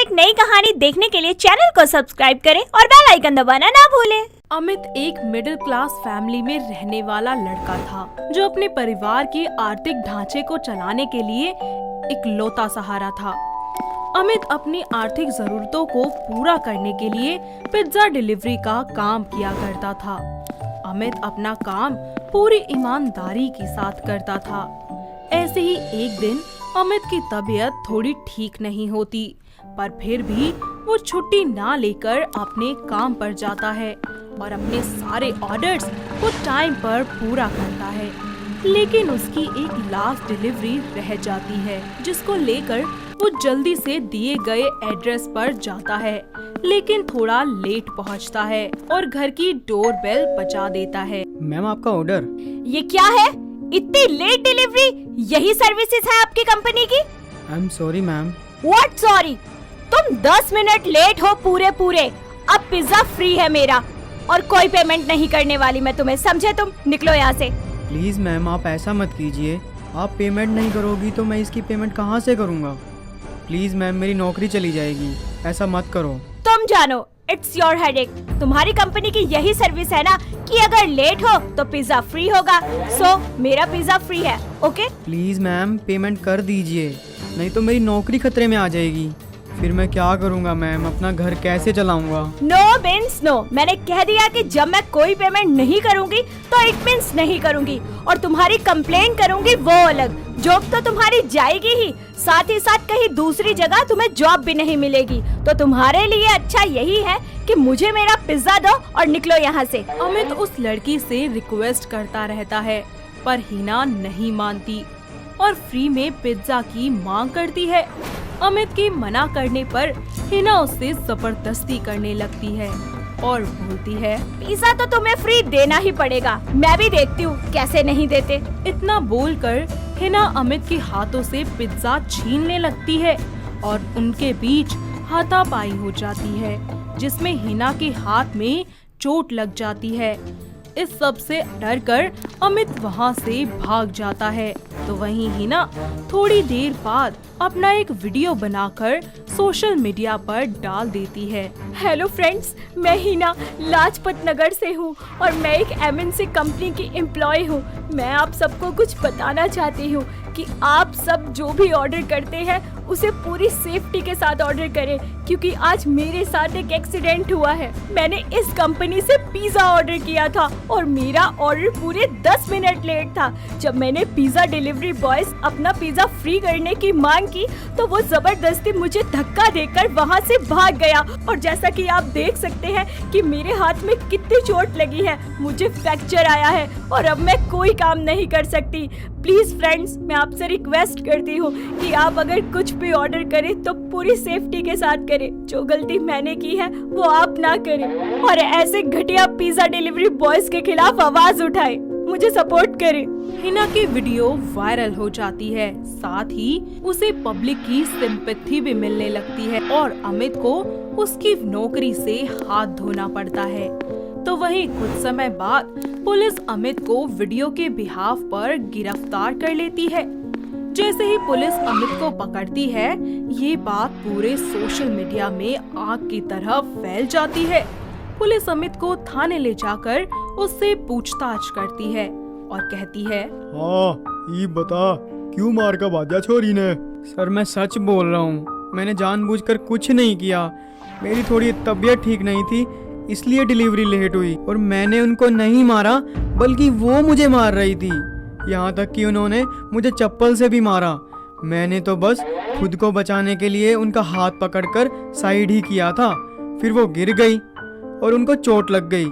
एक नई कहानी देखने के लिए चैनल को सब्सक्राइब करें और बेल आइकन दबाना ना भूलें। अमित एक मिडिल क्लास फैमिली में रहने वाला लड़का था जो अपने परिवार के आर्थिक ढांचे को चलाने के लिए इकलौता सहारा था। अमित अपनी आर्थिक जरूरतों को पूरा करने के लिए पिज्जा डिलीवरी का काम किया करता था। अमित अपना काम पूरी ईमानदारी के साथ करता था। ऐसे ही एक दिन अमित की तबीयत थोड़ी ठीक नहीं होती, पर फिर भी वो छुट्टी ना लेकर अपने काम पर जाता है और अपने सारे ऑर्डर्स वो टाइम पर पूरा करता है। लेकिन उसकी एक लास्ट डिलीवरी रह जाती है, जिसको लेकर वो जल्दी से दिए गए एड्रेस पर जाता है, लेकिन थोड़ा लेट पहुंचता है और घर की डोर बेल बजा देता है। मैम आपका ऑर्डर। ये क्या है? इतनी लेट डिलीवरी? यही सर्विसेज है आपकी कंपनी की? I am sorry ma'am. What sorry? तुम 10 मिनट लेट हो पूरे। अब पिज्जा फ्री है मेरा और कोई पेमेंट नहीं करने वाली मैं तुम्हें, समझे? तुम निकलो यहाँ से। प्लीज मैम आप ऐसा मत कीजिए। आप पेमेंट नहीं करोगी तो मैं इसकी पेमेंट कहाँ से करूँगा? प्लीज मैम मेरी नौकरी चली जाएगी, ऐसा मत करो। तुम जानो, इट्स योर हेडेक। तुम्हारी कंपनी की यही सर्विस है ना कि अगर लेट हो तो पिज्जा फ्री होगा। सो मेरा पिज्जा फ्री है, ओके? प्लीज मैम पेमेंट कर दीजिए, नहीं तो मेरी नौकरी खतरे में आ जाएगी। फिर मैं क्या करूँगा मैम? अपना घर कैसे चलाऊंगा? No means no. मैंने कह दिया कि जब मैं कोई पेमेंट नहीं करूंगी तो इट मीन्स नहीं करूंगी, और तुम्हारी कंप्लेन करूंगी वो अलग। जॉब तो तुम्हारी जाएगी ही, साथ ही साथ कहीं दूसरी जगह तुम्हें जॉब भी नहीं मिलेगी। तो तुम्हारे लिए अच्छा यही है कि मुझे मेरा पिज्जा दो और निकलो यहाँ से। अमित उस लड़की से रिक्वेस्ट करता रहता है, पर हिना नहीं मानती और फ्री में पिज्जा की मांग करती है। अमित के मना करने पर हिना उससे जबरदस्ती करने लगती है और बोलती है, पिज्जा तो तुम्हें फ्री देना ही पड़ेगा, मैं भी देखती हूँ कैसे नहीं देते। इतना बोलकर हिना अमित के हाथों से पिज्जा छीनने लगती है और उनके बीच हाथापाई हो जाती है, जिसमें हिना के हाथ में चोट लग जाती है। इस सब से डरकर अमित वहाँ से भाग जाता है। तो वहीं हिना थोड़ी देर बाद अपना एक वीडियो बनाकर सोशल मीडिया पर डाल देती है। हेलो फ्रेंड्स, मैं हिना लाजपत नगर से हूँ और मैं एक एमएनसी कंपनी की एम्प्लॉय हूँ। मैं आप सबको कुछ बताना चाहती हूँ कि आप सब जो भी ऑर्डर करते हैं उसे पूरी सेफ्टी के साथ ऑर्डर करें, क्योंकि आज मेरे साथ एक एक्सीडेंट हुआ है। मैंने इस कंपनी से पिज्जा ऑर्डर किया था और मेरा ऑर्डर पूरे 10 मिनट लेट था। जब मैंने पिज्जा डिलीवरी बॉयज अपना पिज्जा फ्री करने की मांग की तो वो जबरदस्ती मुझे धक्का देकर वहाँ से भाग गया, और जैसा कि आप देख सकते हैं कि मेरे हाथ में कितनी चोट लगी है। मुझे फ्रैक्चर आया है और अब मैं कोई काम नहीं कर सकती। प्लीज फ्रेंड्स, मैं आपसे रिक्वेस्ट करती हूँ कि आप अगर कुछ भी ऑर्डर करें तो पूरी सेफ्टी के साथ करें। जो गलती मैंने की है वो आप ना करें और ऐसे घटिया पिज्जा डिलीवरी बॉयज के खिलाफ आवाज उठाएं। मुझे सपोर्ट करें। हिना की वीडियो वायरल हो जाती है, साथ ही उसे पब्लिक की सिंपैथी भी मिलने लगती है और अमित को उसकी नौकरी से हाथ धोना पड़ता है। तो वहीं कुछ समय बाद पुलिस अमित को वीडियो के बिहाफ पर गिरफ्तार कर लेती है। जैसे ही पुलिस अमित को पकड़ती है, ये बात पूरे सोशल मीडिया में आग की तरह फैल जाती है। पुलिस अमित को थाने ले जाकर उससे पूछताछ करती है और कहती है, हाँ ये बता क्यों मार का भाजा छोरी ने? सर मैं सच बोल रहा हूँ, मैंने जानबूझकर कुछ नहीं किया। मेरी थोड़ी तबीयत ठीक नहीं थी इसलिए डिलीवरी लेट हुई, और मैंने उनको नहीं मारा बल्कि वो मुझे मार रही थी। यहाँ तक कि उन्होंने मुझे चप्पल से भी मारा। मैंने तो बस खुद को बचाने के लिए उनका हाथ पकड़कर साइड ही किया था, फिर वो गिर गई और उनको चोट लग गई।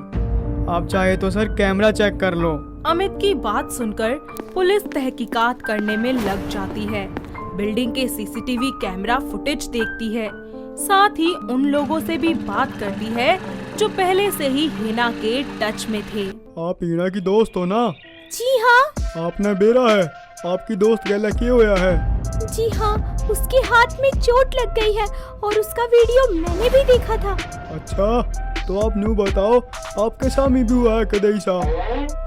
आप चाहे तो सर कैमरा चेक कर लो। अमित की बात सुनकर पुलिस तहकीकात करने में लग जाती है। बिल्डिंग के सीसीटीवी कैमरा फुटेज देखती है, साथ ही उन लोगों से भी बात करती है जो पहले से ही हिना के टच में थे। आप हिना की दोस्त हो ना? जी हाँ। आपने बेरा है, आपकी दोस्त गला क्यों होया है? जी हाँ, उसके हाथ में चोट लग गई है और उसका वीडियो मैंने भी देखा था। अच्छा तो आप न्यू बताओ, आपके सामने भी हुआ है कदई सा?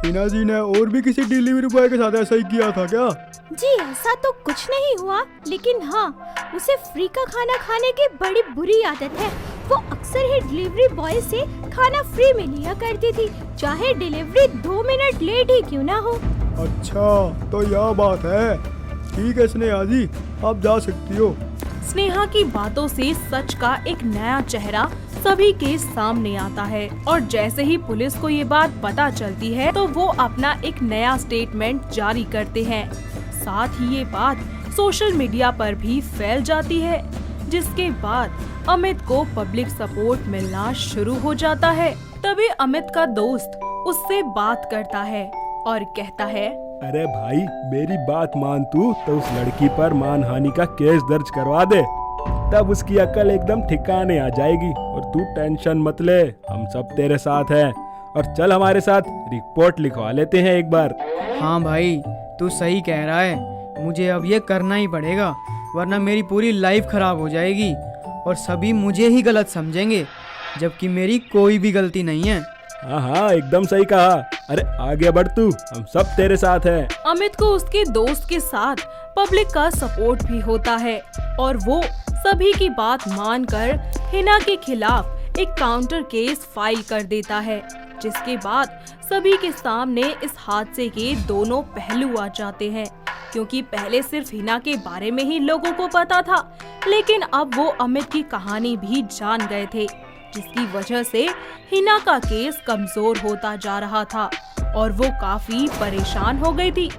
हिना जी ने और भी किसी डिलीवरी बॉय के साथ ऐसा ही किया था क्या? जी ऐसा तो कुछ नहीं हुआ, लेकिन हाँ उसे फ्री का खाना खाने की बड़ी बुरी आदत है। वो अक्सर ही डिलीवरी बॉय से खाना फ्री में लिया करती थी, चाहे डिलीवरी 2 मिनट लेट ही क्यों ना हो। अच्छा तो यह बात है। ठीक है स्नेहा जी, आप जा सकती हो। स्नेहा की बातों से सच का एक नया चेहरा सभी के सामने आता है और जैसे ही पुलिस को ये बात पता चलती है तो वो अपना एक नया स्टेटमेंट जारी करते हैं। साथ ही ये बात सोशल मीडिया पर भी फैल जाती है, जिसके बाद अमित को पब्लिक सपोर्ट मिलना शुरू हो जाता है। तभी अमित का दोस्त उससे बात करता है और कहता है, अरे भाई मेरी बात मान तू तो उस लड़की पर मानहानि का केस दर्ज करवा दे, तब उसकी अकल एकदम ठिकाने आ जाएगी। और तू टेंशन मत ले, हम सब तेरे साथ हैं। और चल हमारे साथ रिपोर्ट लिखवा लेते हैं एक बार। हाँ भाई तू सही कह रहा है, मुझे अब ये करना ही पड़ेगा, वरना मेरी पूरी लाइफ खराब हो जाएगी और सभी मुझे ही गलत समझेंगे, जबकि मेरी कोई भी गलती नहीं है। हाँ हाँ एकदम सही कहा। अरे आगे बढ़ तू, हम सब तेरे साथ हैं। अमित को उसके दोस्त के साथ पब्लिक का सपोर्ट भी होता है और वो सभी की बात मानकर हिना के खिलाफ एक काउंटर केस फाइल कर देता है, जिसके बाद सभी के सामने इस हादसे के दोनों पहलू आ जाते हैं। क्योंकि पहले सिर्फ हिना के बारे में ही लोगों को पता था, लेकिन अब वो अमित की कहानी भी जान गए थे, जिसकी वजह से हिना का केस कमजोर होता जा रहा था और वो काफी परेशान हो गई थी।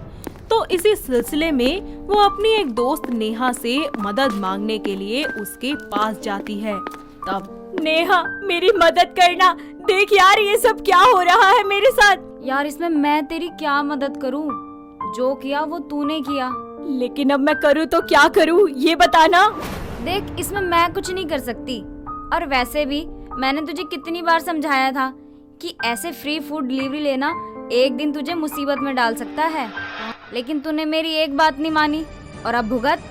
तो इसी सिलसिले में वो अपनी एक दोस्त नेहा से मदद मांगने के लिए उसके पास जाती है। तब नेहा मेरी मदद करना, देख यार ये सब क्या हो रहा है मेरे साथ। यार इसमें मैं तेरी क्या मदद करूं? जो किया वो तूने किया। लेकिन अब मैं करूँ तो क्या करूँ ये बताना। देख इसमें मैं कुछ नहीं कर सकती, और वैसे भी मैंने तुझे कितनी बार समझाया था कि ऐसे फ्री फूड डिलीवरी लेना एक दिन तुझे मुसीबत में डाल सकता है, लेकिन तूने मेरी एक बात नहीं मानी और अब भुगत।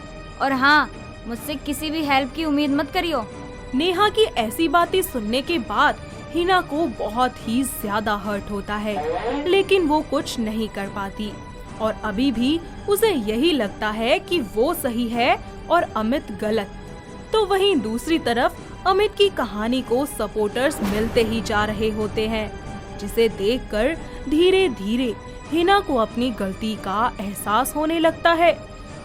और हाँ, मुझसे किसी भी हेल्प की उम्मीद मत करियो। नेहा की ऐसी बातें सुनने के बाद हिना को बहुत ही ज्यादा हर्ट होता है, लेकिन वो कुछ नहीं कर पाती और अभी भी उसे यही लगता है कि वो सही है और अमित गलत। तो वहीं दूसरी तरफ अमित की कहानी को सपोर्टर्स मिलते ही जा रहे होते हैं, जिसे देखकर धीरे धीरे हिना को अपनी गलती का एहसास होने लगता है।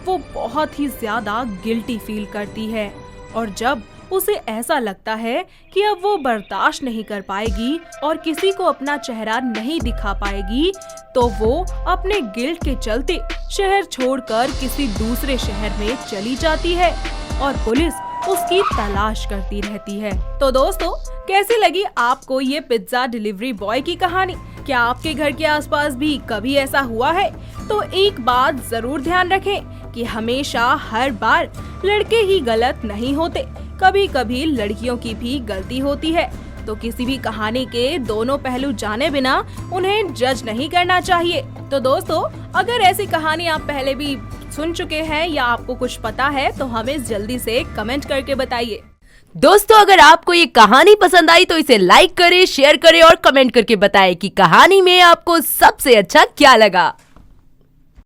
वो बहुत ही ज्यादा गिल्टी फील करती है और जब उसे ऐसा लगता है कि अब वो बर्दाश्त नहीं कर पाएगी और किसी को अपना चेहरा नहीं दिखा पाएगी, तो वो अपने गिल्ट के चलते शहर छोड़कर किसी दूसरे शहर में चली जाती है और पुलिस उसकी तलाश करती रहती है। तो दोस्तों, कैसी लगी आपको ये पिज्जा डिलीवरी बॉय की कहानी? क्या आपके घर के आसपास भी कभी ऐसा हुआ है? तो एक बात जरूर ध्यान रखें कि हमेशा हर बार लड़के ही गलत नहीं होते, कभी कभी लड़कियों की भी गलती होती है। तो किसी भी कहानी के दोनों पहलू जाने बिना उन्हें जज नहीं करना चाहिए। तो दोस्तों, अगर ऐसी कहानी आप पहले भी सुन चुके हैं या आपको कुछ पता है तो हमें जल्दी से कमेंट करके बताइए। दोस्तों, अगर आपको ये कहानी पसंद आई तो इसे लाइक करें, शेयर करें और कमेंट करके बताएं कि कहानी में आपको सबसे अच्छा क्या लगा।